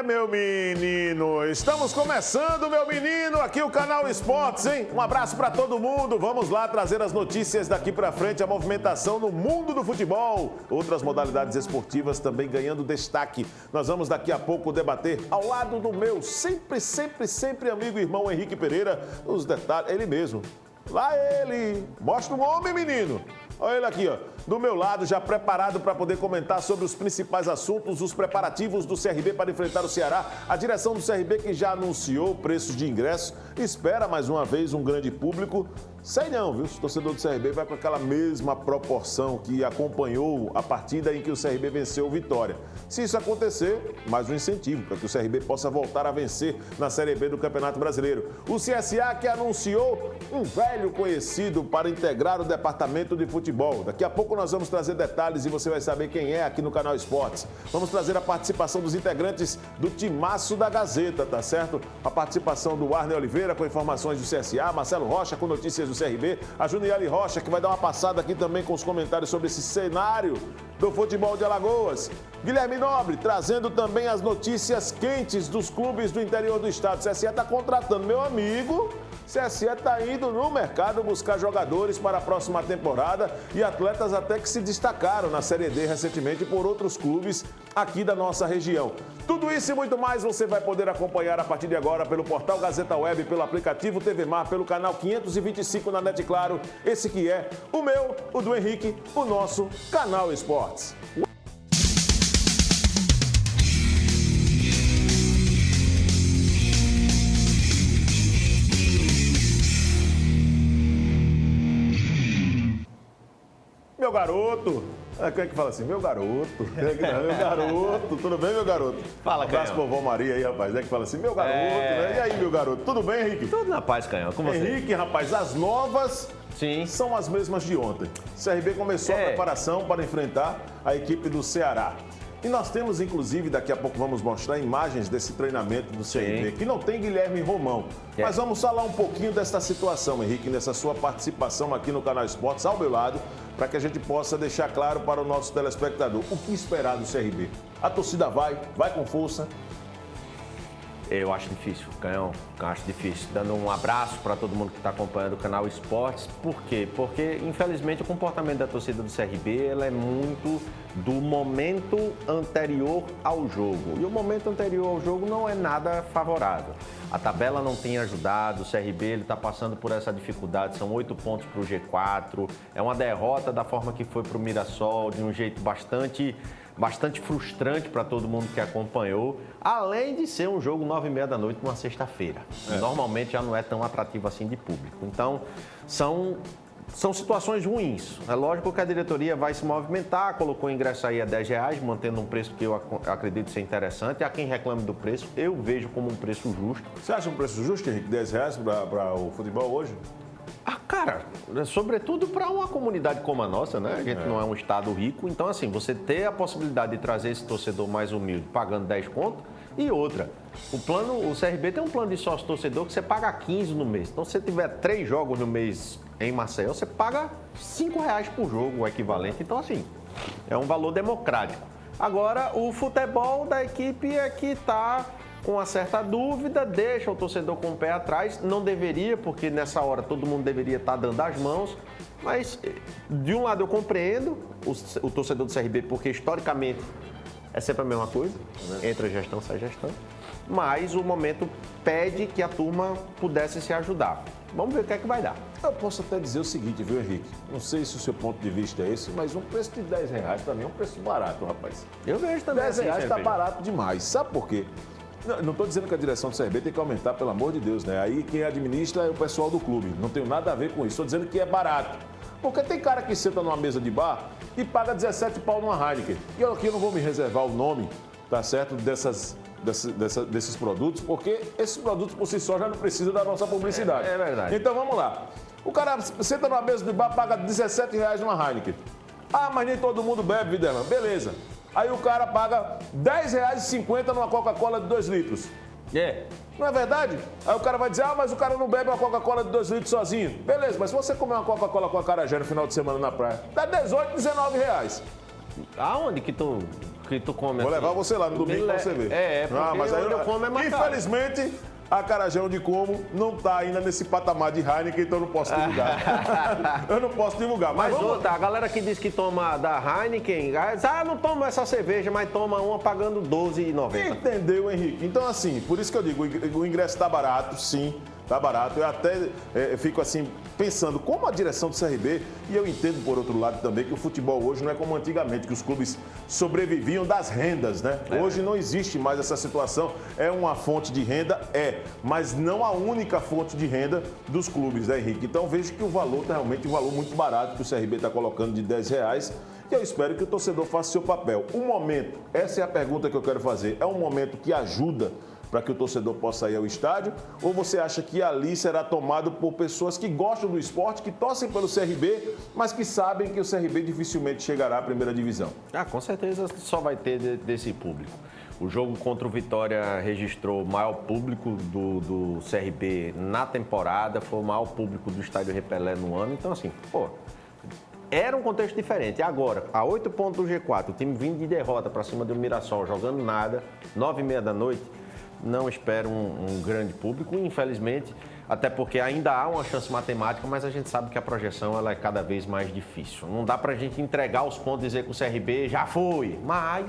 meu menino, estamos começando, meu menino, aqui o Canal Esportes, hein? Um abraço para todo mundo, vamos lá trazer as notícias daqui para frente, a movimentação no mundo do futebol. Outras modalidades esportivas também ganhando destaque. Nós vamos daqui a pouco debater ao lado do meu sempre amigo e irmão Henrique Pereira, os detalhes, ele mesmo. Lá ele, mostra o homem, menino. Olha ele aqui, ó, do meu lado, já preparado para poder comentar sobre os principais assuntos, os preparativos do CRB para enfrentar o Ceará. A direção do CRB que já anunciou preços de ingresso, espera mais uma vez um grande público. Sei não, viu? O torcedor do CRB vai com aquela mesma proporção que acompanhou a partida em que o CRB venceu o Vitória. Se isso acontecer, mais um incentivo para que o CRB possa voltar a vencer na Série B do Campeonato Brasileiro. O CSA que anunciou um velho conhecido para integrar o departamento de futebol. Daqui a pouco nós vamos trazer detalhes e você vai saber quem é aqui no Canal Esportes. Vamos trazer a participação dos integrantes do timaço da Gazeta, tá certo? A participação do Arne Oliveira com informações do CSA, Marcelo Rocha com notícias do CRB, a Juniele Rocha que vai dar uma passada aqui também com os comentários sobre esse cenário do futebol de Alagoas. Guilherme Nobre trazendo também as notícias quentes dos clubes do interior do estado. O CSA está contratando, meu amigo. CSE está indo no mercado buscar jogadores para a próxima temporada e atletas até que se destacaram na Série D recentemente por outros clubes aqui da nossa região. Tudo isso e muito mais você vai poder acompanhar a partir de agora pelo portal Gazeta Web, pelo aplicativo TV Mar, pelo canal 525 na NET Claro. Esse que é o meu, o do Henrique, o nosso Canal Esportes. Meu garoto, quem é que fala assim? Meu garoto, meu garoto, tudo bem, meu garoto? Fala, Canhão. Abraço pro vovó Maria aí, rapaz, é que fala assim, meu garoto, né? E aí, meu garoto, tudo bem, Henrique? Tudo na paz, Canhão, com você? Henrique, rapaz, as novas Sim. são as mesmas de ontem. O CRB começou a preparação para enfrentar a equipe do Ceará. E nós temos, inclusive, daqui a pouco vamos mostrar imagens desse treinamento do CRB, que não tem Guilherme Romão. Mas vamos falar um pouquinho dessa situação, Henrique, nessa sua participação aqui no Canal Esportes, ao meu lado, para que a gente possa deixar claro para o nosso telespectador o que esperar do CRB. A torcida vai com força. Eu acho difícil, Canhão, eu acho difícil. Dando um abraço para todo mundo que está acompanhando o Canal Esportes. Por quê? Porque, infelizmente, o comportamento da torcida do CRB ela é muito do momento anterior ao jogo. E o momento anterior ao jogo não é nada favorável. A tabela não tem ajudado, o CRB está passando por essa dificuldade, são 8 pontos para o G4. É uma derrota da forma que foi para o Mirassol, de um jeito bastante frustrante para todo mundo que acompanhou, além de ser um jogo 9h30 da noite numa sexta-feira. Normalmente já não é tão atrativo assim de público. Então, são situações ruins. É lógico que a diretoria vai se movimentar, colocou o ingresso aí a R$10, mantendo um preço que eu acredito ser interessante. Há quem reclame do preço, eu vejo como um preço justo. Você acha um preço justo, Henrique, R$10 para o futebol hoje? Cara, sobretudo para uma comunidade como a nossa, né? A gente não é um estado rico, então assim, você ter a possibilidade de trazer esse torcedor mais humilde pagando 10 conto e outra. O CRB tem um plano de sócio-torcedor que você paga 15 no mês. Então, se você tiver 3 jogos no mês em Maceió, você paga R$5 por jogo, o equivalente. Então, assim, é um valor democrático. Agora, o futebol da equipe é que está com uma certa dúvida, deixa o torcedor com o pé atrás. Não deveria, porque nessa hora todo mundo deveria estar dando as mãos. Mas, de um lado, eu compreendo o torcedor do CRB, porque historicamente é sempre a mesma coisa. Entra gestão, sai gestão. Mas o momento pede que a turma pudesse se ajudar. Vamos ver o que é que vai dar. Eu posso até dizer o seguinte, viu, Henrique? Não sei se o seu ponto de vista é esse, mas um preço de R$10 para mim é um preço barato, rapaz. Eu vejo também. R$10 está barato demais. Sabe por quê? Não estou dizendo que a direção do CRB tem que aumentar, pelo amor de Deus, né? Aí quem administra é o pessoal do clube. Não tenho nada a ver com isso. Estou dizendo que é barato. Porque tem cara que senta numa mesa de bar e paga 17 pau numa Heineken. E eu aqui não vou me reservar o nome, tá certo, desses produtos, porque esses produtos por si só já não precisam da nossa publicidade. É verdade. Então vamos lá. O cara senta numa mesa de bar, paga 17 reais numa Heineken. Ah, mas nem todo mundo bebe, Videlão. Beleza. Aí o cara paga R$10,50 numa Coca-Cola de 2 litros. Não é verdade? Aí o cara vai dizer, mas o cara não bebe uma Coca-Cola de 2 litros sozinho. Beleza, mas se você comer uma Coca-Cola com acarajé no final de semana na praia, dá 18, 19 reais. Aonde que tu que tu come Vou assim. levar você lá no domingo pra você ver. Porque mas aí onde eu como é mais caro. infelizmente, a Carajé onde como não tá ainda nesse patamar de Heineken, então eu não posso divulgar. Eu não posso divulgar. Mas vamos... outra, a galera que diz que toma da Heineken, não toma essa cerveja, mas toma uma pagando R$12,90. Entendeu, Henrique? Então, assim, por isso que eu digo, o ingresso tá barato, sim. Tá barato. Eu até fico assim, pensando como a direção do CRB, e eu entendo por outro lado também que o futebol hoje não é como antigamente, que os clubes sobreviviam das rendas, né? Hoje não existe mais essa situação. É uma fonte de renda? Mas não a única fonte de renda dos clubes, né, Henrique? Então vejo que o valor tá realmente um valor muito barato que o CRB está colocando de R$10. E eu espero que o torcedor faça seu papel. O momento, essa é a pergunta que eu quero fazer, é um momento que ajuda para que o torcedor possa ir ao estádio? Ou você acha que ali será tomado por pessoas que gostam do esporte, que torcem pelo CRB, mas que sabem que o CRB dificilmente chegará à primeira divisão? Com certeza só vai ter desse público. O jogo contra o Vitória registrou o maior público do CRB na temporada, foi o maior público do Estádio Repelé no ano. Então, assim, era um contexto diferente. Agora, a 8 pontos do G4, o time vindo de derrota para cima do Mirassol, jogando nada, 9h30 da noite, não espero um grande público, infelizmente, até porque ainda há uma chance matemática, mas a gente sabe que a projeção ela é cada vez mais difícil. Não dá pra gente entregar os pontos e dizer que o CRB já foi, mas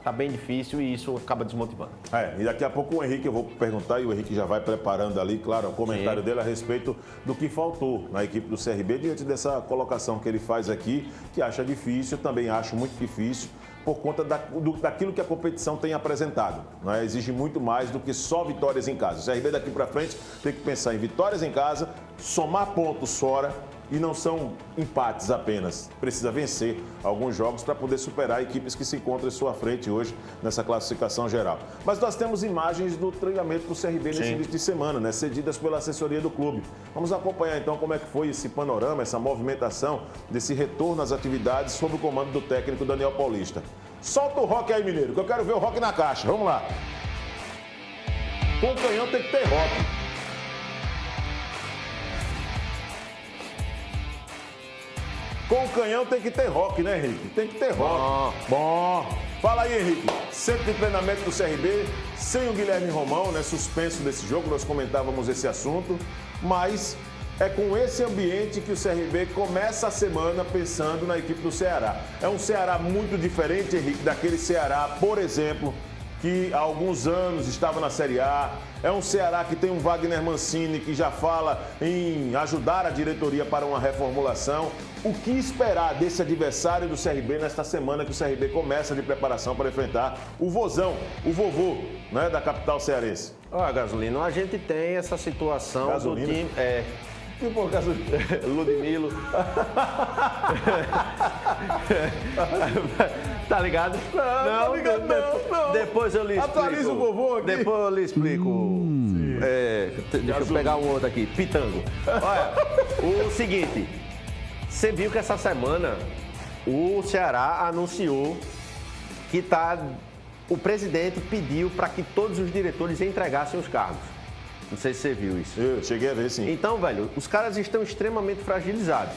tá bem difícil e isso acaba desmotivando. E daqui a pouco o Henrique, eu vou perguntar e o Henrique já vai preparando ali, claro, o comentário dele a respeito do que faltou na equipe do CRB diante dessa colocação que ele faz aqui, que acha difícil, eu também acho muito difícil, por conta daquilo que a competição tem apresentado. Né? Exige muito mais do que só vitórias em casa. O CRB daqui para frente tem que pensar em vitórias em casa, somar pontos fora e não são empates apenas. Precisa vencer alguns jogos para poder superar equipes que se encontram em sua frente hoje nessa classificação geral. Mas nós temos imagens do treinamento do CRB nesse início de semana, né? Cedidas pela assessoria do clube. Vamos acompanhar então como é que foi esse panorama, essa movimentação desse retorno às atividades sob o comando do técnico Daniel Paulista. Solta o rock aí, Mineiro, que eu quero ver o rock na caixa. Vamos lá. Com o canhão tem que ter rock. Com o canhão tem que ter rock, né, Henrique? Tem que ter rock. Bom. Fala aí, Henrique. Centro de treinamento do CRB, sem o Guilherme Romão, né? Suspenso desse jogo, nós comentávamos esse assunto. Mas é com esse ambiente que o CRB começa a semana pensando na equipe do Ceará. É um Ceará muito diferente, Henrique, daquele Ceará, por exemplo, que há alguns anos estava na Série A. É um Ceará que tem um Wagner Mancini que já fala em ajudar a diretoria para uma reformulação. O que esperar desse adversário do CRB nesta semana que o CRB começa de preparação para enfrentar o vozão, o vovô, né, da capital cearense? Gasolino, a gente tem essa situação Gasolina? do time... E por gasolina? Ludmilo. Tá ligado? Não, tá ligado não. Depois eu lhe explico. Atualiza o vovô aqui. Depois eu lhe explico. Deixa eu pegar um outro aqui. Pitango. Olha, o seguinte. Você viu que essa semana o Ceará anunciou que o presidente pediu para que todos os diretores entregassem os cargos. Não sei se você viu isso. Eu cheguei a ver, sim. Então, velho, os caras estão extremamente fragilizados.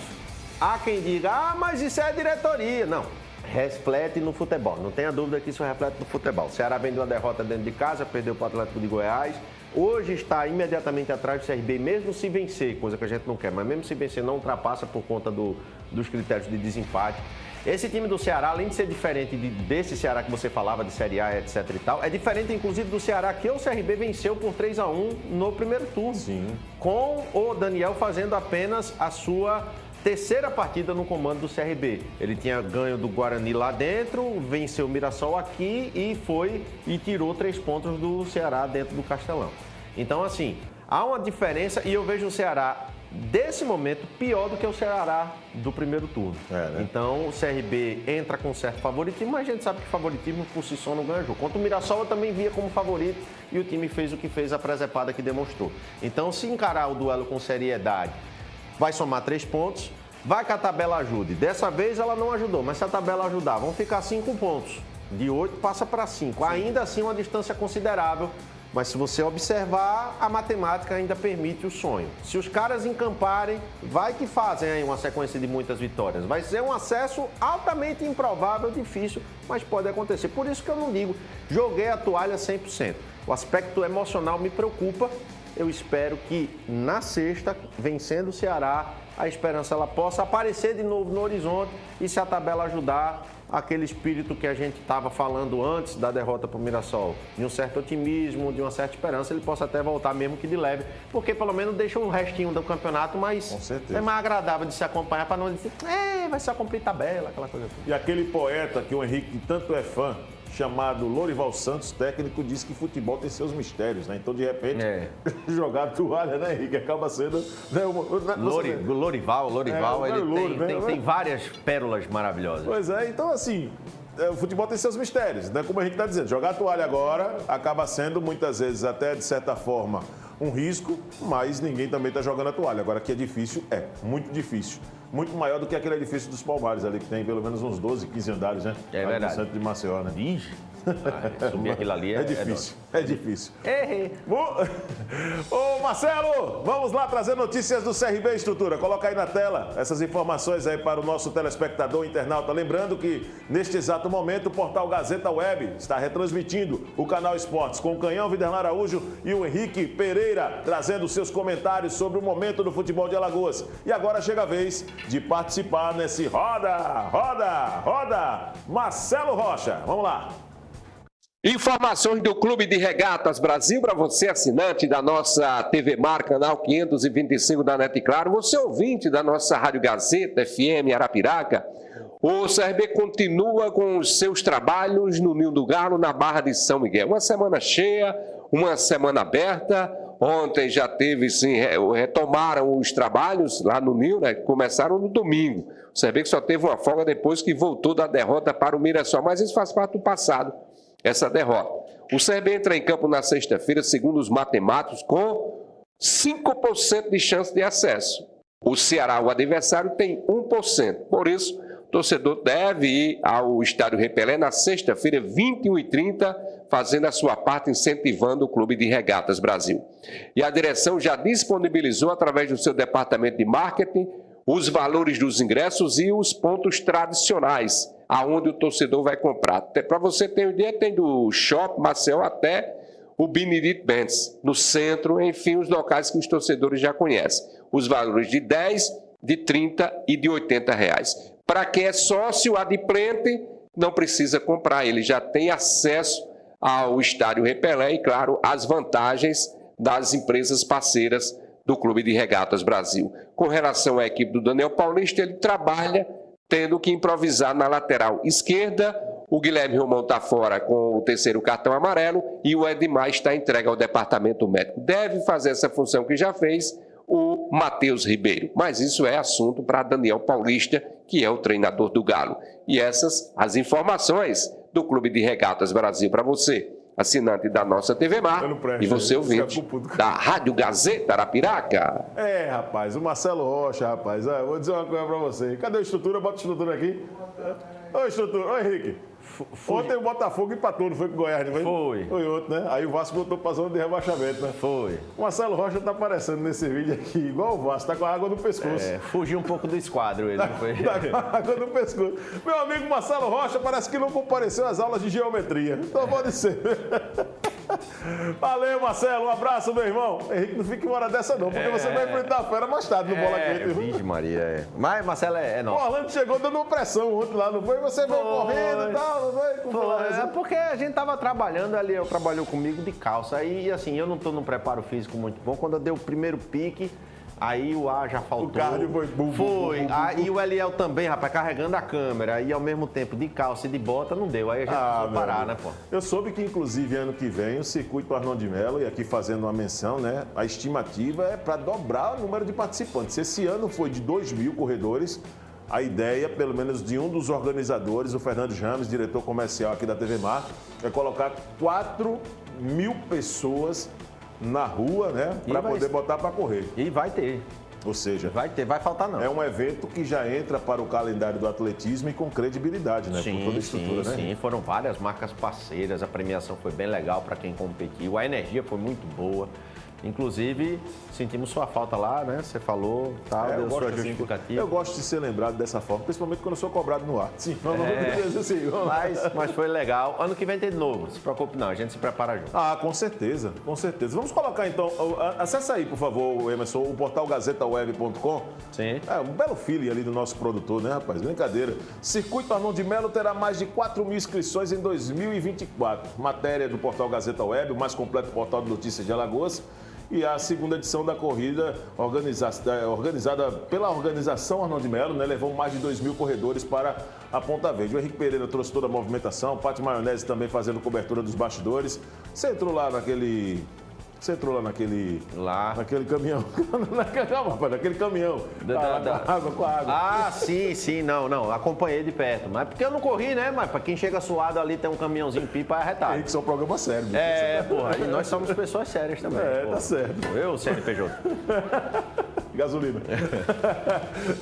Há quem diga, mas isso é a diretoria. Não, reflete no futebol. Não tenha dúvida que isso reflete no futebol. O Ceará vem de uma derrota dentro de casa, perdeu para o Atlético de Goiás. Hoje está imediatamente atrás do CRB, mesmo se vencer, coisa que a gente não quer, mas mesmo se vencer não ultrapassa por conta dos critérios de desempate. Esse time do Ceará, além de ser diferente desse Ceará que você falava, de Série A, etc e tal, é diferente inclusive do Ceará que o CRB venceu por 3-1 no primeiro turno. Sim. Com o Daniel fazendo apenas a sua terceira partida no comando do CRB. Ele tinha ganho do Guarani lá dentro, venceu o Mirassol aqui e tirou 3 pontos do Ceará dentro do Castelão. Então, assim, há uma diferença e eu vejo o Ceará, desse momento, pior do que o Ceará do primeiro turno. Né? Então, o CRB entra com certo favoritismo, mas a gente sabe que favoritismo por si só não ganha jogo. Contra o Mirassol, eu também via como favorito e o time fez o que fez, a presepada que demonstrou. Então, se encarar o duelo com seriedade, vai somar 3 pontos, vai que a tabela ajude. Dessa vez ela não ajudou, mas se a tabela ajudar, vão ficar 5 pontos. De 8 passa para 5. Ainda assim, uma distância considerável Mas se você observar, a matemática ainda permite o sonho. Se os caras encamparem, vai que fazem aí uma sequência de muitas vitórias. Vai ser um acesso altamente improvável, difícil, mas pode acontecer. Por isso que eu não digo, joguei a toalha 100%. O aspecto emocional me preocupa. Eu espero que na sexta, vencendo o Ceará, a esperança ela possa aparecer de novo no horizonte e se a tabela ajudar, aquele espírito que a gente estava falando antes da derrota para o Mirassol, de um certo otimismo, de uma certa esperança, ele possa até voltar mesmo que de leve, porque pelo menos deixa um restinho do campeonato, mas é mais agradável de se acompanhar para não dizer, vai só cumprir tabela, aquela coisa assim. E aquele poeta que o Henrique tanto é fã, chamado Lorival Santos, técnico, disse que futebol tem seus mistérios, né? Então, de repente, jogar a toalha, né, Henrique? Acaba sendo... Né, Lorival, ele tem várias pérolas maravilhosas. Pois é, então, assim, o futebol tem seus mistérios, né? Como a gente está dizendo, jogar a toalha agora acaba sendo, muitas vezes, até de certa forma, um risco, mas ninguém também está jogando a toalha. Agora, que é difícil, muito difícil. Muito maior do que aquele edifício dos Palmares ali, que tem pelo menos uns 12, 15 andares, né? É verdade. No centro de Maceió, né? Ixi, subir aquilo ali é difícil, é difícil. Errei. Ô, Marcelo, vamos lá trazer notícias do CRB Estrutura. Coloca aí na tela essas informações aí para o nosso telespectador internauta. Lembrando que, neste exato momento, o portal Gazeta Web está retransmitindo o canal Esportes com o Canhão Viderlan Araújo e o Henrique Pereira, trazendo seus comentários sobre o momento do futebol de Alagoas. E agora chega a vez de participar nesse Roda, Marcelo Rocha. Vamos lá. Informações do Clube de Regatas Brasil para você, assinante da nossa TV Mar, canal 525 da NET Claro, você ouvinte da nossa Rádio Gazeta FM Arapiraca. O CRB continua com os seus trabalhos no Ninho do Galo, na Barra de São Miguel. Uma semana cheia, uma semana aberta. Ontem já teve, sim, retomaram os trabalhos lá no Ninho, né? Começaram no domingo. O CRB que só teve uma folga depois que voltou da derrota para o Mirassol, mas isso faz parte do passado, essa derrota. O CRB entra em campo na sexta-feira, segundo os matemáticos, com 5% de chance de acesso. O Ceará, o adversário, tem 1%. Por isso, o torcedor deve ir ao Estádio Repelé na sexta-feira, 21h30, fazendo a sua parte, incentivando o Clube de Regatas Brasil. E a direção já disponibilizou, através do seu departamento de marketing, os valores dos ingressos e os pontos tradicionais, aonde o torcedor vai comprar. Para você ter uma ideia, tem do Shopping Maceió até o Benedito Benz, no centro, enfim, os locais que os torcedores já conhecem. Os valores de 10, de 30 e de 80 reais. Para quem é sócio adimplente, não precisa comprar, ele já tem acesso ao Estádio Repelé e, claro, as vantagens das empresas parceiras do Clube de Regatas Brasil. Com relação à equipe do Daniel Paulista, ele trabalha tendo que improvisar na lateral esquerda. O Guilherme Romão está fora com o terceiro cartão amarelo e o Edmar está entregue ao departamento médico. Deve fazer essa função que já fez o Matheus Ribeiro. Mas isso é assunto para Daniel Paulista, que é o treinador do Galo. E essas as informações do Clube de Regatas Brasil para você, assinante da nossa TV Mar, e você ouvinte da Rádio Gazeta Arapiraca. Rapaz, o Marcelo Rocha, rapaz, vou dizer uma coisa pra você. Cadê a estrutura? Bota a estrutura aqui. Ô, estrutura, ô, Henrique. Ontem o Botafogo empatou, não foi com o Goiás, não foi? Foi outro, né? Aí o Vasco voltou pra zona de rebaixamento, né? Foi. O Marcelo Rocha tá aparecendo nesse vídeo aqui, igual o Vasco, tá com a água no pescoço. Fugiu um pouco do esquadro ele, não foi? Tá com a água no pescoço. Meu amigo Marcelo Rocha parece que não compareceu às aulas de geometria. Então pode ser. Valeu, Marcelo. Um abraço, meu irmão. Henrique, não fique em hora dessa não, porque você vai enfrentar a fera mais tarde no Bola Quente. Vixe, Maria, Mas Marcelo é nosso. O Orlando chegou dando uma pressão ontem lá, não foi? Você veio correndo e tal, não foi? É porque a gente tava trabalhando ali, eu trabalhou comigo de calça. Aí, assim, eu não tô num preparo físico muito bom. Quando eu dei o primeiro pique, aí o ar já faltou. O cardio foi bum. Aí o Eliel também, rapaz, carregando a câmera. E ao mesmo tempo de calça e de bota, não deu. Aí a gente precisou parar, né, pô? Eu soube que, inclusive, ano que vem, o circuito Arnaldo de Melo, e aqui fazendo uma menção, né? A estimativa é para dobrar o número de participantes. Esse ano foi de 2.000 corredores. A ideia, pelo menos de um dos organizadores, o Fernando James, diretor comercial aqui da TV Mar, é colocar 4.000 pessoas na rua, né? Para poder botar para correr. E vai ter. Ou seja, vai faltar não. é um evento que já entra para o calendário do atletismo e com credibilidade, né? Sim, por toda a estrutura, né? Sim, foram várias marcas parceiras, a premiação foi bem legal para quem competiu, a energia foi muito boa. Inclusive, sentimos sua falta lá, né? Você falou, tal, deu sua justificativa. Eu gosto de ser lembrado dessa forma, principalmente quando eu sou cobrado no ar. Sim, Mas foi legal. Ano que vem tem de novo, não se preocupe não, a gente se prepara junto. Ah, com certeza, com certeza. Vamos colocar então, acessa aí, por favor, Emerson, o portal gazetaweb.com. Sim. É um belo feeling ali do nosso produtor, né, rapaz? Brincadeira. Circuito Arnon de Melo terá mais de 4 mil inscrições em 2024. Matéria do portal Gazeta Web, o mais completo portal de notícias de Alagoas. E a segunda edição da corrida, organizada pela organização Arnon de Melo, né, levou mais de 2 mil corredores para a Ponta Verde. O Henrique Pereira trouxe toda a movimentação, Pati Maionese também fazendo cobertura dos bastidores. Você entrou lá naquele caminhão. Calma, rapaz, naquele caminhão. Com a água. Ah, sim, não. Acompanhei de perto. Mas porque eu não corri, né? Mas pra quem chega suado ali, tem um caminhãozinho pipa arretado. Henrique, isso é um programa sério. Porra, e nós somos pessoas sérias também. Tá certo. Eu, CNPJ. Gasolina.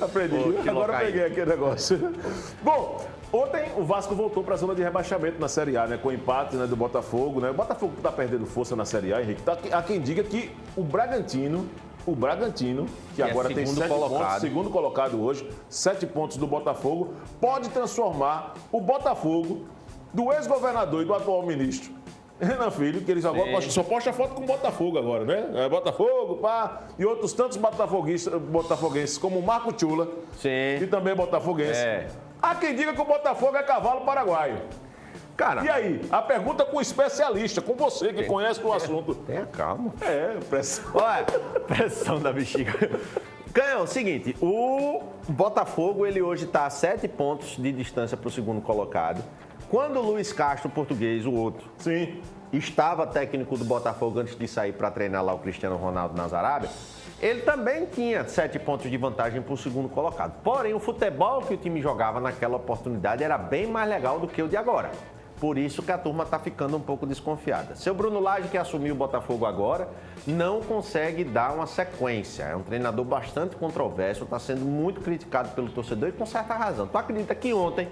Aprendi. Pô, Agora eu peguei aquele negócio. Bom, ontem o Vasco voltou para a zona de rebaixamento na Série A, né? Com o empate, né, do Botafogo, né? O Botafogo está perdendo força na Série A, Henrique. Há quem diga que o Bragantino, que agora tem 7 pontos, segundo colocado hoje, 7 pontos do Botafogo, pode transformar o Botafogo do ex-governador e do atual ministro Renan Filho, que eles agora só posta foto com o Botafogo agora, né? Botafogo, pá, e outros tantos botafoguenses, como o Marco Chula, que também é botafoguense. Há quem diga que o Botafogo é cavalo paraguaio. Cara, e aí? A pergunta com o especialista, com você que conhece o assunto. Tenha calma. Pressão. Olha, pressão da bexiga. Canhão, seguinte, o Botafogo, ele hoje está a 7 pontos de distância para o segundo colocado. Quando o Luiz Castro, português, o outro, estava técnico do Botafogo antes de sair para treinar lá o Cristiano Ronaldo na Arábia, ele também tinha 7 pontos de vantagem para o segundo colocado. Porém, o futebol que o time jogava naquela oportunidade era bem mais legal do que o de agora. Por isso que a turma está ficando um pouco desconfiada. Seu Bruno Lage, que assumiu o Botafogo agora, não consegue dar uma sequência. É um treinador bastante controverso, está sendo muito criticado pelo torcedor e com certa razão. Tu acredita que ontem,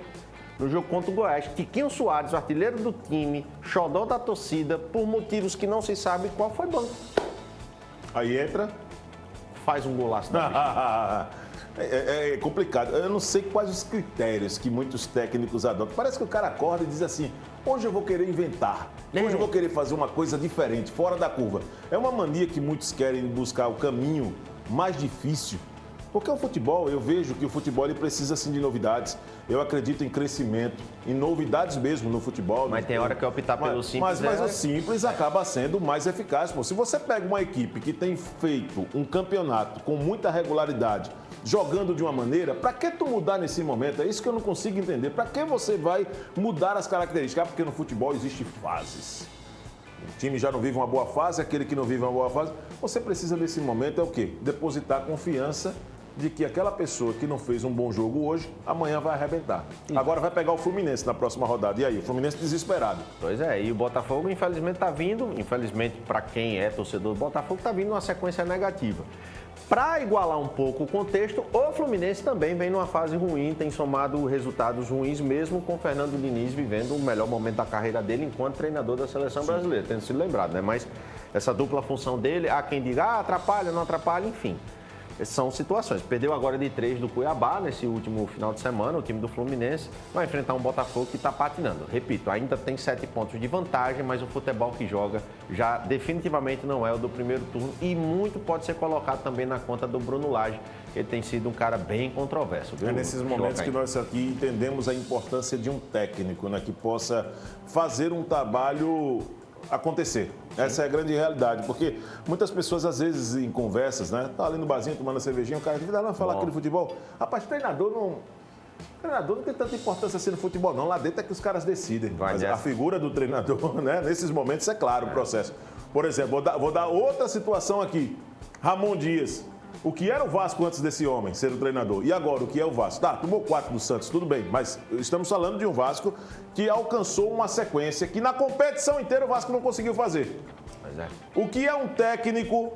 no jogo contra o Goiás, Tiquinho Soares, o artilheiro do time, xodó da torcida, por motivos que não se sabe qual foi banco. Aí entra... Faz um golaço da É complicado. Eu não sei quais os critérios que muitos técnicos adotam. Parece que o cara acorda e diz assim, hoje eu vou querer inventar. Hoje eu vou querer fazer uma coisa diferente, fora da curva. É uma mania que muitos querem buscar o caminho mais difícil. Porque o futebol, eu vejo que o futebol ele precisa sim de novidades. Eu acredito em crescimento, em novidades mesmo no futebol. Mas tem hora que optar pelo simples. Mas o simples acaba sendo mais eficaz. Pô. Se você pega uma equipe que tem feito um campeonato com muita regularidade, jogando de uma maneira, para que tu mudar nesse momento? É isso que eu não consigo entender. Para que você vai mudar as características? Porque no futebol existe fases. O time já não vive uma boa fase, aquele que não vive uma boa fase. Você precisa nesse momento é o quê? Depositar confiança de que aquela pessoa que não fez um bom jogo hoje, amanhã vai arrebentar. Agora vai pegar o Fluminense na próxima rodada. E aí? O Fluminense desesperado. Pois é, e o Botafogo, infelizmente, está vindo, infelizmente, para quem é torcedor do Botafogo, está vindo uma sequência negativa. Para igualar um pouco o contexto, o Fluminense também vem numa fase ruim, tem somado resultados ruins, mesmo com o Fernando Diniz vivendo o melhor momento da carreira dele enquanto treinador da seleção brasileira, tendo sido lembrado, né? Mas essa dupla função dele, há quem diga, atrapalha, não atrapalha, enfim. São situações. Perdeu agora de 3 do Cuiabá nesse último final de semana. O time do Fluminense vai enfrentar um Botafogo que está patinando. Repito, ainda tem 7 pontos de vantagem, mas o futebol que joga já definitivamente não é o do primeiro turno e muito pode ser colocado também na conta do Bruno Lage, que ele tem sido um cara bem controverso. Viu? É nesses momentos que nós aqui entendemos a importância de um técnico, né, que possa fazer um trabalho acontecer. Essa é a grande realidade, porque muitas pessoas, às vezes, em conversas, né? Tá ali no barzinho tomando a cervejinha, o cara diz, não falar aquele futebol. Rapaz, treinador não tem tanta importância assim no futebol, não. Lá dentro é que os caras decidem. Mas a figura do treinador, né? Nesses momentos, é claro o processo. Por exemplo, vou dar outra situação aqui. Ramon Dias. O que era o Vasco antes desse homem ser o treinador? E agora, o que é o Vasco? Tá, tomou 4 do Santos, tudo bem. Mas estamos falando de um Vasco que alcançou uma sequência que na competição inteira o Vasco não conseguiu fazer. Pois é. O que é um técnico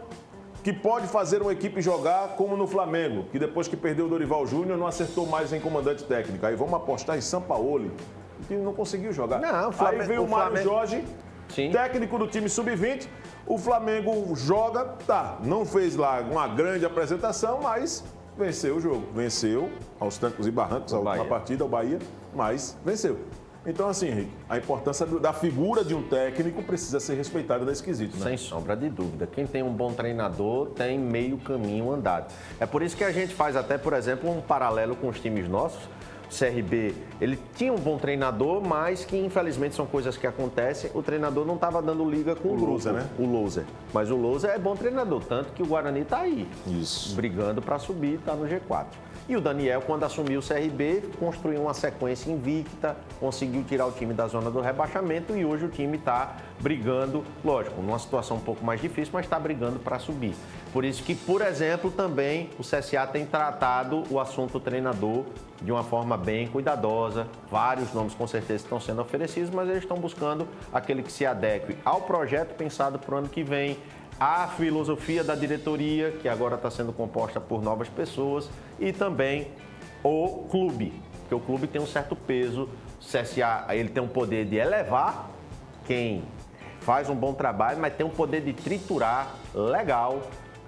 que pode fazer uma equipe jogar como no Flamengo, que depois que perdeu o Dorival Júnior não acertou mais em comandante técnico. Aí vamos apostar em Sampaoli, que não conseguiu jogar. Não, o Flamengo, aí veio o Mário Jorge, sim, técnico do time sub-20. O Flamengo joga, tá, não fez lá uma grande apresentação, mas venceu o jogo. Venceu aos trancos e barrancos a última partida, o Bahia, mas venceu. Então, assim, Henrique, a importância da figura de um técnico precisa ser respeitada nesse quesito, né? Sem sombra de dúvida. Quem tem um bom treinador tem meio caminho andado. É por isso que a gente faz até, por exemplo, um paralelo com os times nossos. O CRB, ele tinha um bom treinador, mas que infelizmente são coisas que acontecem. O treinador não estava dando liga com o grupo, Lousa, né? O Lousa. Mas o Lousa é bom treinador, tanto que o Guarani está aí. Isso. Brigando para subir, está no G4. E o Daniel, quando assumiu o CRB, construiu uma sequência invicta, conseguiu tirar o time da zona do rebaixamento e hoje o time está brigando, lógico, numa situação um pouco mais difícil, mas está brigando para subir. Por isso que, por exemplo, também o CSA tem tratado o assunto treinador de uma forma bem cuidadosa. Vários nomes com certeza estão sendo oferecidos, mas eles estão buscando aquele que se adeque ao projeto pensado para o ano que vem, a filosofia da diretoria, que agora está sendo composta por novas pessoas, e também o clube, porque o clube tem um certo peso. O CSA, ele tem um poder de elevar quem faz um bom trabalho, mas tem um poder de triturar legal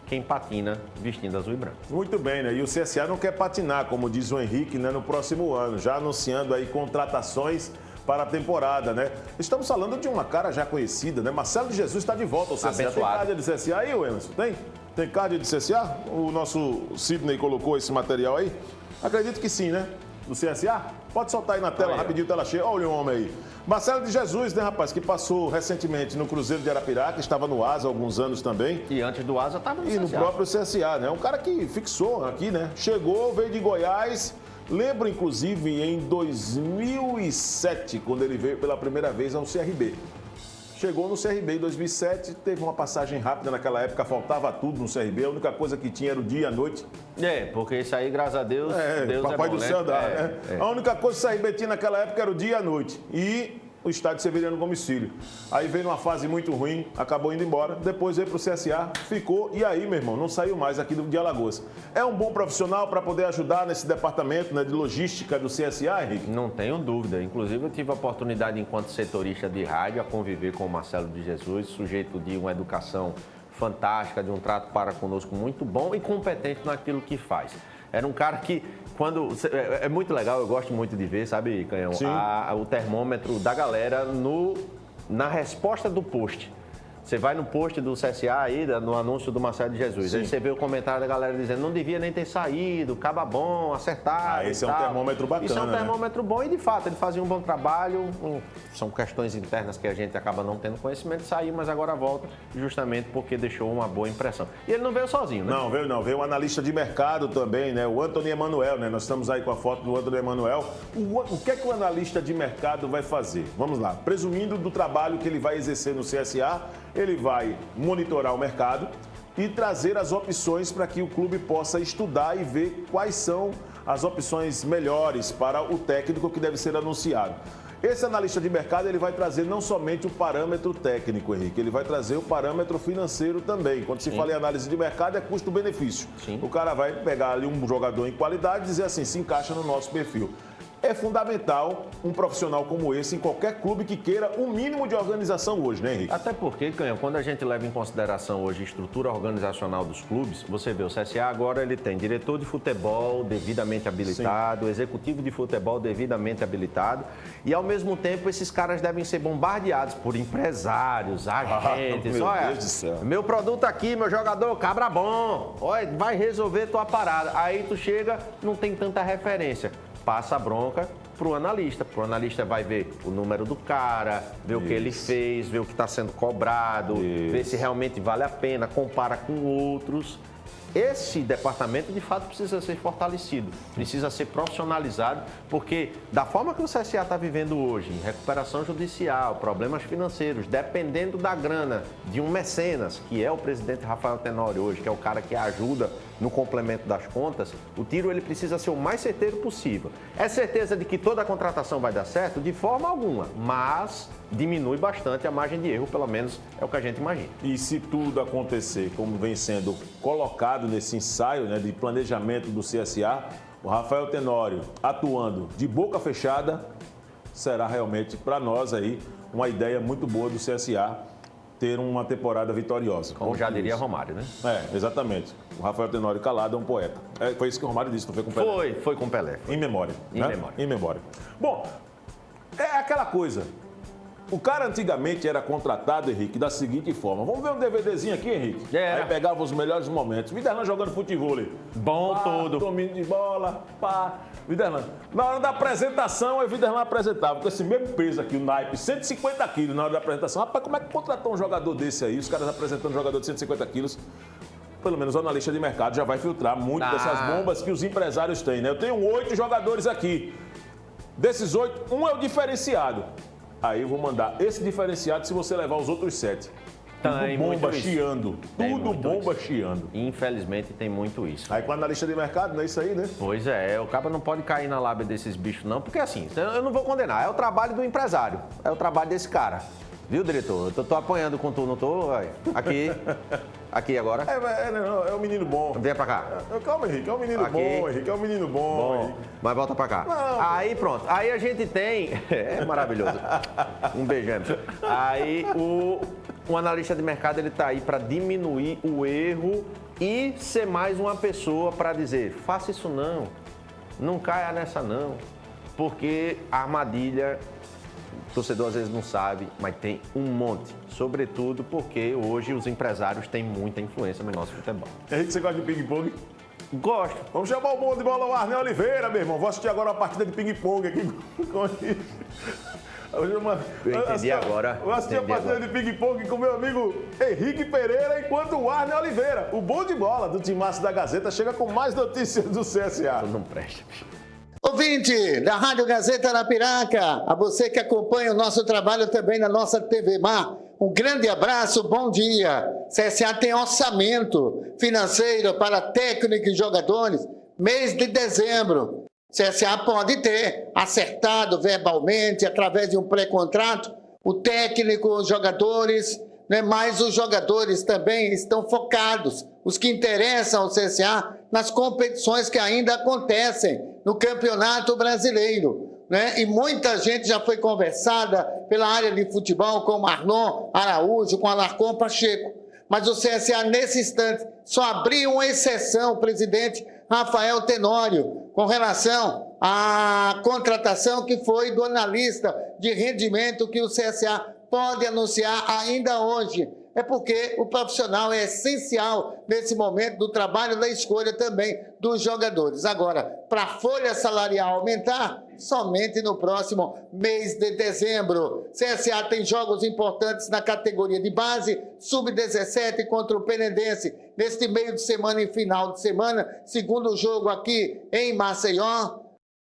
quem patina vestindo azul e branco. Muito bem, né? E o CSA não quer patinar, como diz o Henrique, né, no próximo ano, já anunciando aí contratações para a temporada, né? Estamos falando de uma cara já conhecida, né? Marcelo de Jesus está de volta ao CSA. Abençoado. Tem card de CSA aí, Emerson? Tem? Tem card de CSA? O nosso Sidney colocou esse material aí? Acredito que sim, né? Do CSA? Pode soltar aí na tela, rapidinho, tela cheia. Olha o homem aí. Marcelo de Jesus, né, rapaz, que passou recentemente no Cruzeiro de Arapiraca, estava no Asa há alguns anos também. E antes do Asa estava no CSA. E no próprio CSA, né? Um cara que fixou aqui, né? Chegou, veio de Goiás. Lembro, inclusive, em 2007, quando ele veio pela primeira vez ao CRB. Chegou no CRB em 2007, teve uma passagem rápida naquela época, faltava tudo no CRB, a única coisa que tinha era o dia e a noite. É, porque isso aí, graças a Deus, Deus papai é bom, do céu né? dá, né? A única coisa que o CRB tinha naquela época era o dia e a noite. E o estádio Severiano Gomes Filho. Aí veio numa fase muito ruim, acabou indo embora, depois veio para o CSA, ficou, e aí, meu irmão, não saiu mais aqui de Alagoas. É um bom profissional para poder ajudar nesse departamento, né, de logística do CSA, Henrique? Não tenho dúvida. Inclusive, eu tive a oportunidade, enquanto setorista de rádio, a conviver com o Marcelo de Jesus, sujeito de uma educação fantástica, de um trato para conosco muito bom e competente naquilo que faz. Era um cara que, quando... É muito legal, eu gosto muito de ver, sabe, Canhão? O termômetro da galera na resposta do post. Você vai no post do CSA aí, no anúncio do Marcelo de Jesus. Aí você vê o comentário da galera dizendo, não devia nem ter saído, caba bom, acertado. Esse é um termômetro bacana, Isso é um né? termômetro bom e, de fato, ele fazia um bom trabalho. São questões internas que a gente acaba não tendo conhecimento, saiu, mas agora volta justamente porque deixou uma boa impressão. E ele não veio sozinho, né? Não, veio um analista de mercado também, né? O Antony Emanuel, né? Nós estamos aí com a foto do Antony Emanuel. O que é que o analista de mercado vai fazer? Vamos lá. Presumindo do trabalho que ele vai exercer no CSA, ele vai monitorar o mercado e trazer as opções para que o clube possa estudar e ver quais são as opções melhores para o técnico que deve ser anunciado. Esse analista de mercado, ele vai trazer não somente o parâmetro técnico, Henrique, ele vai trazer o parâmetro financeiro também. Quando se fala em análise de mercado, é custo-benefício. O cara vai pegar ali um jogador em qualidade e dizer assim, se encaixa no nosso perfil. É fundamental um profissional como esse em qualquer clube que queira um mínimo de organização hoje, né, Henrique? Até porque, Canhão, quando a gente leva em consideração hoje a estrutura organizacional dos clubes, você vê, o CSA agora ele tem diretor de futebol devidamente habilitado, executivo de futebol devidamente habilitado e, ao mesmo tempo, esses caras devem ser bombardeados por empresários, agentes. Meu Olha, Deus do céu. Meu produto aqui, meu jogador, cabra bom, olha, vai resolver tua parada. Aí tu chega, não tem tanta referência. Passa a bronca pro analista. O analista vai ver o número do cara, ver o que ele fez, ver o que está sendo cobrado, ver se realmente vale a pena, compara com outros. esse departamento, de fato, precisa ser fortalecido, precisa ser profissionalizado, porque da forma que o CSA está vivendo hoje, em recuperação judicial, problemas financeiros, dependendo da grana de um mecenas, que é o presidente Rafael Tenório hoje, que é o cara que ajuda no complemento das contas, o tiro ele precisa ser o mais certeiro possível. É certeza de que toda a contratação vai dar certo? De forma alguma, mas diminui bastante a margem de erro, pelo menos é o que a gente imagina. E se tudo acontecer como vem sendo colocado nesse ensaio, né, de planejamento do CSA, o Rafael Tenório atuando de boca fechada, será realmente para nós aí uma ideia muito boa do CSA ter uma temporada vitoriosa. Como já diria Romário, né? Exatamente. O Rafael Tenório calado é um poeta. Foi isso que o Romário disse, não foi com Pelé? Foi com Pelé. Em memória. Em memória. Em memória. Bom, é aquela coisa. O cara antigamente era contratado, Henrique, da seguinte forma. Vamos ver um DVDzinho aqui, Henrique? Era. Aí pegava os melhores momentos. Viderlan jogando futebol. Bom tudo. Domínio de bola, pá. Viderlan. Na hora da apresentação, o Viderlan apresentava com esse mesmo peso aqui, o naipe, 150 quilos na hora da apresentação. Rapaz, como é que contratou um jogador desse aí? Os caras apresentando um jogador de 150 quilos. Pelo menos o analista de mercado já vai filtrar muito dessas bombas que os empresários têm, né? Eu tenho 8 jogadores aqui. Desses 8, um é o diferenciado. Aí eu vou mandar esse diferenciado se você levar os outros 7. Tudo bomba chiando. Tudo bomba chiando. Infelizmente tem muito isso. Aí com o analista de mercado, não é isso aí, né? Pois é, o cara não pode cair na lábia desses bichos não, porque assim, eu não vou condenar, é o trabalho do empresário, é o trabalho desse cara. Viu, diretor? Eu tô apanhando com tu, não tô? Aqui agora. É um menino bom. Vem pra cá. Calma, Henrique, é um menino bom, Henrique, é um menino bom. Mas volta pra cá. Não. Aí pronto, aí a gente tem... É maravilhoso. Um beijo, Emerson. Aí o analista de mercado, ele tá aí pra diminuir o erro e ser mais uma pessoa pra dizer, faça isso não caia nessa não, porque a armadilha... O torcedor às vezes não sabe, mas tem um monte. Sobretudo porque hoje os empresários têm muita influência no nosso futebol. Henrique, você gosta de ping-pong? Gosto. Vamos chamar o bom de bola, o Arnel Oliveira, meu irmão. Vou assistir agora uma partida de ping-pong aqui com ele. Eu entendi agora. Vou assistir a partida de ping-pong com meu amigo Henrique Pereira, enquanto o Arnel Oliveira, o bom de bola do Timaço da Gazeta, chega com mais notícias do CSA. Não presta, bicho. Ouvinte da Rádio Gazeta Arapiraca, a você que acompanha o nosso trabalho também na nossa TV Mar, um grande abraço, bom dia. CSA tem orçamento financeiro para técnicos e jogadores, mês de dezembro. CSA pode ter acertado verbalmente, através de um pré-contrato, o técnico, os jogadores, né? Mas os jogadores também estão focados, os que interessam ao CSA, nas competições que ainda acontecem no Campeonato Brasileiro, né? E muita gente já foi conversada pela área de futebol com o Marlon Araújo, com o Alarcon Pacheco. Mas o CSA, nesse instante, só abriu uma exceção, o presidente Rafael Tenório, com relação à contratação que foi do analista de rendimento que o CSA pode anunciar ainda hoje. É porque o profissional é essencial nesse momento do trabalho, da escolha também dos jogadores. Agora, para a folha salarial aumentar, somente no próximo mês de dezembro. CSA tem jogos importantes na categoria de base, sub-17 contra o Penedense, neste meio de semana e final de semana, segundo jogo aqui em Maceió.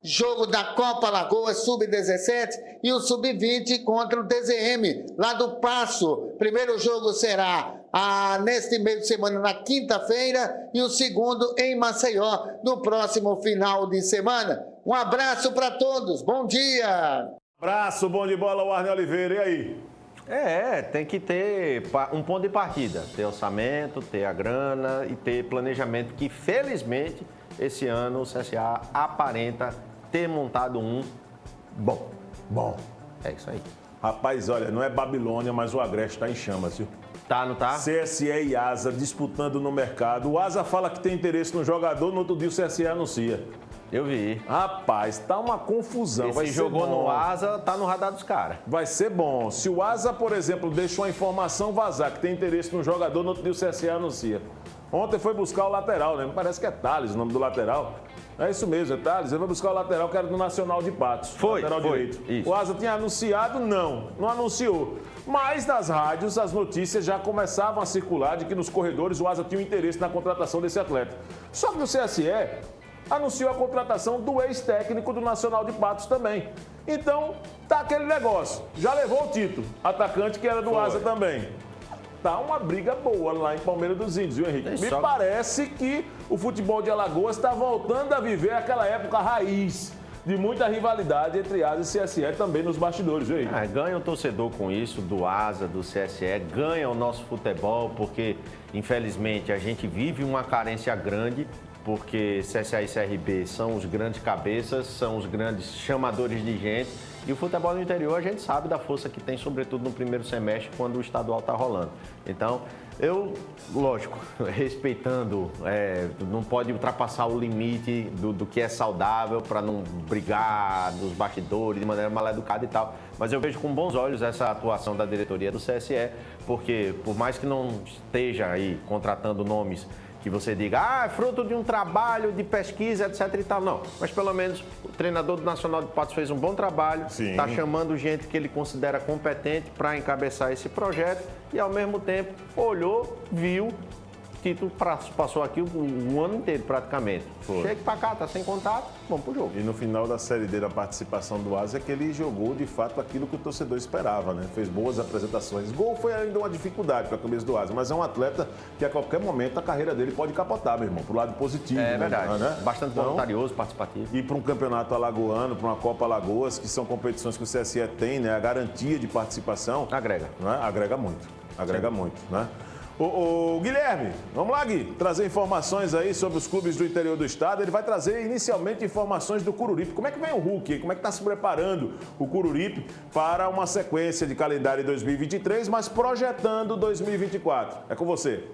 Jogo da Copa Lagoas Sub-17 e o Sub-20 contra o DZM, lá do Passo. Primeiro jogo será neste meio de semana, na quinta-feira, e o segundo em Maceió, no próximo final de semana. Um abraço para todos, bom dia! Abraço, bom de bola, o Arnel Oliveira, e aí? Tem que ter um ponto de partida, ter orçamento, ter a grana e ter planejamento, que felizmente esse ano o CSA aparenta ter montado um bom. É isso aí. Rapaz, olha, não é Babilônia, mas o Agreste está em chamas, viu? Tá, não tá? CSE e ASA disputando no mercado. O ASA fala que tem interesse no jogador, no outro dia o CSE anuncia. Eu vi. Rapaz, tá uma confusão. Se jogou no ASA, tá no radar dos caras. Vai ser bom. Se o ASA, por exemplo, deixa uma informação vazar que tem interesse no jogador, no outro dia o CSE anuncia. Ontem foi buscar o lateral, né? Parece que é Thales o nome do lateral. É isso mesmo, Thales. Ele vai buscar o lateral que era do Nacional de Patos. Foi, lateral direito. Isso. O Asa tinha anunciado? Não anunciou. Mas nas rádios as notícias já começavam a circular de que nos corredores o Asa tinha um interesse na contratação desse atleta. Só que o CSE anunciou a contratação do ex-técnico do Nacional de Patos também. Então, tá aquele negócio. Já levou o título. Atacante que era do Asa também. Tá uma briga boa lá em Palmeiras dos Índios, viu, Henrique? Me parece que o futebol de Alagoas está voltando a viver aquela época raiz de muita rivalidade entre Asa e CSE também nos bastidores, viu, Henrique? Ganha o torcedor com isso, do Asa, do CSE, ganha o nosso futebol, porque, infelizmente, a gente vive uma carência grande, porque CSA e CRB são os grandes cabeças, são os grandes chamadores de gente. E o futebol no interior, a gente sabe da força que tem, sobretudo no primeiro semestre, quando o estadual está rolando. Então, lógico, respeitando, não pode ultrapassar o limite do que é saudável para não brigar nos bastidores de maneira mal educada e tal. Mas eu vejo com bons olhos essa atuação da diretoria do CSE, porque por mais que não esteja aí contratando nomes que você diga, é fruto de um trabalho de pesquisa, etc e tal. Não, mas pelo menos o treinador do Nacional de Patos fez um bom trabalho, está chamando gente que ele considera competente para encabeçar esse projeto e, ao mesmo tempo, olhou, viu, título passou aqui o ano inteiro praticamente. Chega pra cá, tá sem contato, vamos pro jogo. E no final da Série D, da participação do Asa, é que ele jogou de fato aquilo que o torcedor esperava, né? Fez boas apresentações. Gol foi ainda uma dificuldade para a cabeça do Asa, mas é um atleta que a qualquer momento a carreira dele pode capotar, meu irmão, pro lado positivo. É verdade, né? Bastante voluntarioso, participativo. E para um campeonato alagoano, para uma Copa Alagoas, que são competições que o CSE tem, né? A garantia de participação. Agrega. Né? Agrega muito, né? O Guilherme, vamos lá, Gui, trazer informações aí sobre os clubes do interior do estado. Ele vai trazer inicialmente informações do Coruripe. Como é que vem o Hulk? Como é que está se preparando o Coruripe para uma sequência de calendário em 2023, mas projetando 2024? É com você.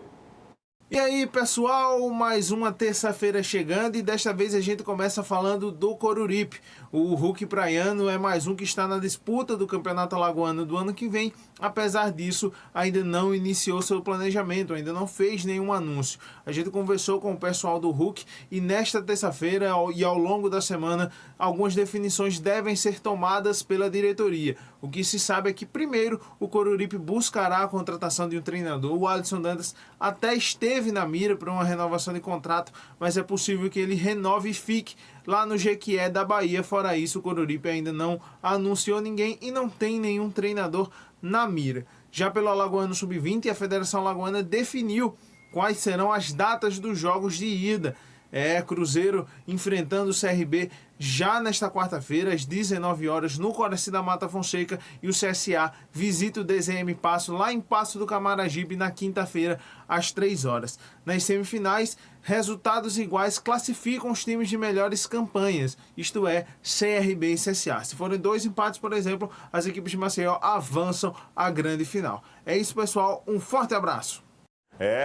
E aí, pessoal, mais uma terça-feira chegando e desta vez a gente começa falando do Coruripe. O Hulk praiano é mais um que está na disputa do Campeonato Alagoano do ano que vem. Apesar disso, ainda não iniciou seu planejamento, ainda não fez nenhum anúncio. A gente conversou com o pessoal do Hulk e nesta terça-feira e ao longo da semana, algumas definições devem ser tomadas pela diretoria. O que se sabe é que, primeiro, o Coruripe buscará a contratação de um treinador. O Alisson Dantas até esteve na mira para uma renovação de contrato, mas é possível que ele renove e fique lá no Jequié da Bahia. Fora isso, o Coruripe ainda não anunciou ninguém e não tem nenhum treinador na mira. Já pelo Alagoano Sub-20, a Federação Alagoana definiu quais serão as datas dos jogos de ida. Cruzeiro enfrentando o CRB já nesta quarta-feira, às 19 horas, no Coraci da Mata Fonseca, e o CSA visita o DZM Passo, lá em Passo do Camaragibe, na quinta-feira, às 3 horas. Nas semifinais, resultados iguais classificam os times de melhores campanhas, isto é, CRB e CSA. Se forem 2 empates, por exemplo, as equipes de Maceió avançam à grande final. É isso, pessoal, um forte abraço!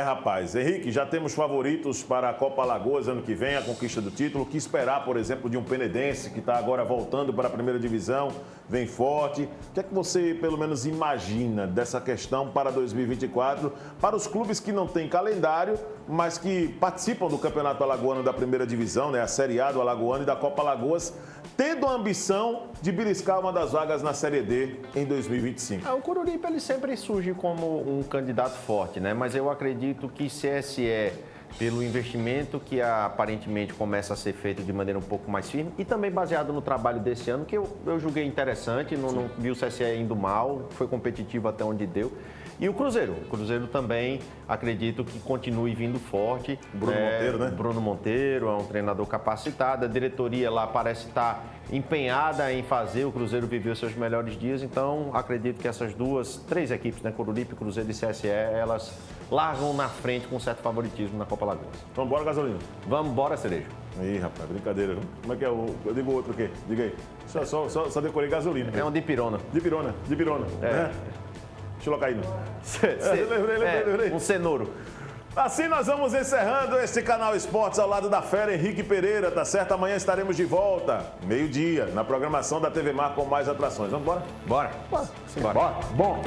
Rapaz. Henrique, já temos favoritos para a Copa Alagoas ano que vem, a conquista do título. O que esperar, por exemplo, de um Penedense que está agora voltando para a primeira divisão, vem forte. O que é que você, pelo menos, imagina dessa questão para 2024, para os clubes que não têm calendário, mas que participam do Campeonato Alagoano da primeira divisão, né, a Série A do Alagoano e da Copa Alagoas, tendo a ambição de beliscar uma das vagas na Série D em 2025? O Coruripe ele sempre surge como um candidato forte, né? Mas eu acredito que CSE, pelo investimento que aparentemente começa a ser feito de maneira um pouco mais firme e também baseado no trabalho desse ano, que eu julguei interessante, não vi o CSE indo mal, foi competitivo até onde deu. E o Cruzeiro também acredito que continue vindo forte. Bruno Monteiro, né? Bruno Monteiro é um treinador capacitado, a diretoria lá parece estar empenhada em fazer o Cruzeiro viver os seus melhores dias, então acredito que essas três equipes, né, Coruripe, Cruzeiro e CSE, elas largam na frente com certo favoritismo na Copa Alagoas. Vamos embora, Gasolina? Vamos embora, Cerejo. Ih, rapaz, brincadeira, viu? Como é que é eu digo outro aqui? Diga aí. Só decorei Gasolina. É um dipirona. Dipirona. É. Xilocaína. Lembrei. Um cenouro. Assim nós vamos encerrando este Canal Esportes ao lado da fera Henrique Pereira, tá certo? Amanhã estaremos de volta, meio-dia, na programação da TV Mar com mais atrações. Vamos embora? Bora. Bora. Bora. Bom.